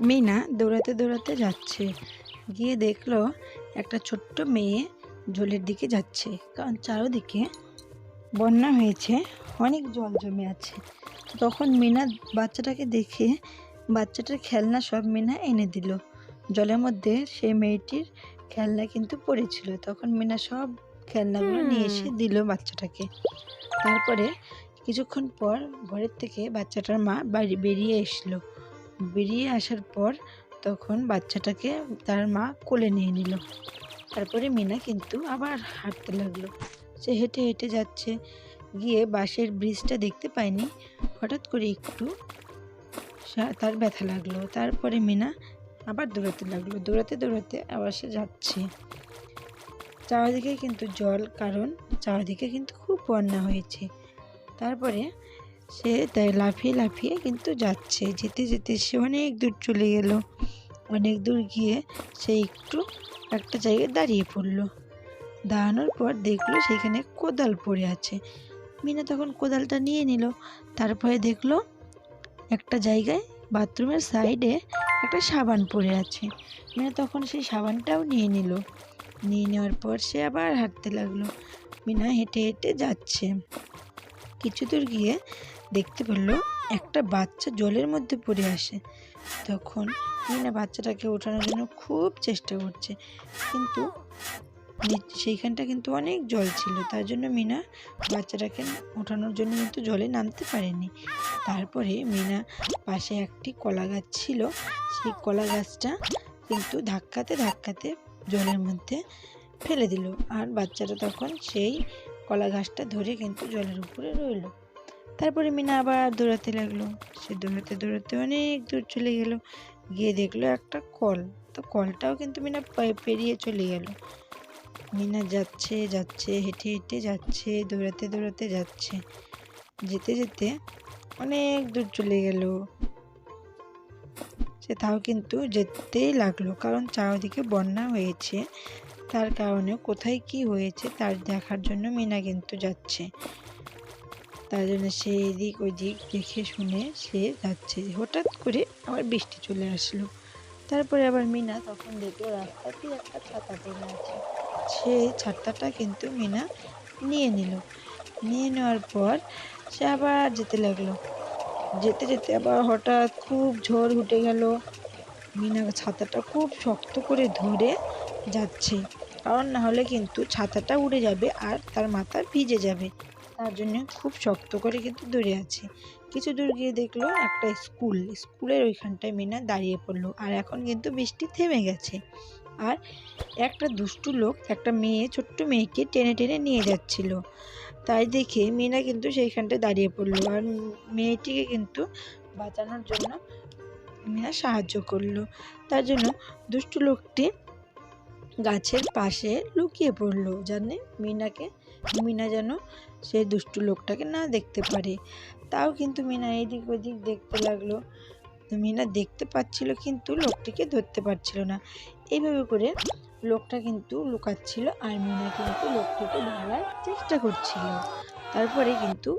মিনা দৌড়াতে দৌড়াতে যাচ্ছে, গিয়ে দেখলো একটা ছোট্ট মেয়ে জলের দিকে যাচ্ছে, কারণ চারদিকে বন্যা হয়েছে, অনেক জল জমে আছে। তখন মিনা বাচ্চাটাকে দেখে বাচ্চাটার খেলনা সব মিনা এনে দিল জলের মধ্যে। সেই মেয়েটির খেলনা কিন্তু পড়েছিল, তখন মিনা সব খেলনাগুলো নিয়ে এসে দিল বাচ্চাটাকে। তারপরে কিছুক্ষণ পর ঘরের থেকে বাচ্চাটার মা বেরিয়ে এসলো। বেরিয়ে আসার পর তখন বাচ্চাটাকে তার মা কোলে নিয়ে নিল। তারপরে মিনা কিন্তু আবার হাঁটতে লাগলো। সে হেঁটে হেঁটে যাচ্ছে, গিয়ে বাঁশের ব্রিজটা দেখতে পায়নি। হঠাৎ করে একটু তার ব্যথা লাগলো। তারপরে মিনা আবার দৌড়াতে লাগলো। দৌড়াতে দৌড়াতে আবার সে যাচ্ছে। চারিদিকে কিন্তু জল, কারণ চারিদিকে কিন্তু খুব বন্যা হয়েছে। তারপরে সে তাই লাফিয়ে লাফিয়ে কিন্তু যাচ্ছে। যেতে যেতে সে অনেক দূর চলে গেল। অনেক দূর গিয়ে সে একটু একটা জায়গায় দাঁড়িয়ে পড়লো। দাঁড়ানোর পর দেখলো সেখানে কোদাল পড়ে আছে। মিনা তখন কোদালটা নিয়ে নিল। তারপরে দেখলো একটা জায়গায় বাথরুমের সাইডে একটা সাবান পড়ে আছে। মিনা তখন সেই সাবানটাও নিয়ে নিল। নিয়ে নেওয়ার পর সে আবার হাঁটতে লাগলো। মিনা হেঁটে হেঁটে যাচ্ছে। কিছু দূর গিয়ে দেখতে পেলো একটা বাচ্চা জলের মধ্যে পড়ে আসে। তখন মিনা বাচ্চাটাকে ওঠানোর জন্য খুব চেষ্টা করছে, কিন্তু সেইখানটা কিন্তু অনেক জল ছিল, তার জন্য মিনা বাচ্চাটাকে ওঠানোর জন্য কিন্তু জলে নামতে পারেনি। তারপরে মিনা পাশে একটি কলা গাছ ছিল, সেই কলা গাছটা কিন্তু ধাক্কাতে ধাক্কাতে জলের মধ্যে ফেলে দিল। আর বাচ্চাটা তখন সেই কলা গাছটা ধরে কিন্তু জলের উপরে রইল। তারপরে মিনা আবার দৌড়াতে লাগলো। সে দৌড়াতে দৌড়াতে অনেক দূর চলে গেল। গিয়ে দেখলো একটা কল, তো কলটাও কিন্তু মিনা পেরিয়ে চলে গেল। মিনা যাচ্ছে যাচ্ছে, হেঁটে হেঁটে যাচ্ছে, দৌড়াতে দৌড়াতে যাচ্ছে। যেতে যেতে অনেক দূর চলে গেল। সে তাও কিন্তু যেতেই লাগলো, কারণ চারিদিকে বন্যা হয়েছে। তার কারণে কোথায় কি হয়েছে তার দেখার জন্য মিনা কিন্তু যাচ্ছে। তার জন্য সে এদিক ওইদিক দেখে শুনে সে যাচ্ছে। হঠাৎ করে আবার বৃষ্টি চলে আসলো। তারপরে আবার মিনা তখন দেখলো রাস্তাতেই একটা ছাতা পড়ে আছে। সে ছাতাটা কিন্তু মিনা নিয়ে নিল। নিয়ে নেওয়ার পর সে আবার যেতে লাগলো। যেতে যেতে আবার হঠাৎ খুব ঝড় উঠে গেল। মিনা ছাতাটা খুব শক্ত করে ধরে যাচ্ছে, কারণ না হলে কিন্তু ছাতাটা উড়ে যাবে আর তার মাথা ভিজে যাবে। তার জন্য খুব শক্ত করে কিন্তু ধরে আছে। কিছু দূর গিয়ে দেখলো একটা স্কুলের ওইখানটায় মিনা দাঁড়িয়ে পড়লো। আর এখন কিন্তু বৃষ্টি থেমে গেছে। আর একটা দুষ্টু লোক একটা ছোট্ট মেয়েকে টেনে টেনে নিয়ে যাচ্ছিল। তাই দেখে মিনা কিন্তু সেইখানটায় দাঁড়িয়ে পড়লো আর মেয়েটিকে কিন্তু বাঁচানোর জন্য মিনা সাহায্য করলো। তার জন্য দুষ্টু লোকটি গাছের পাশে লুকিয়ে পড়লো, জানে মিনা যেন সেই দুষ্টু লোকটাকে না দেখতে পারে। তাও কিন্তু মিনা এইদিক ওইদিক দেখতে লাগলো। তো মিনা দেখতে পাচ্ছিল কিন্তু লোকটিকে ধরতে পারছিল না। এইভাবে করে লোকটা কিন্তু লুকাচ্ছিল আর মিনা কিন্তু লোকটিকে ধরার চেষ্টা করছিল। তারপরে কিন্তু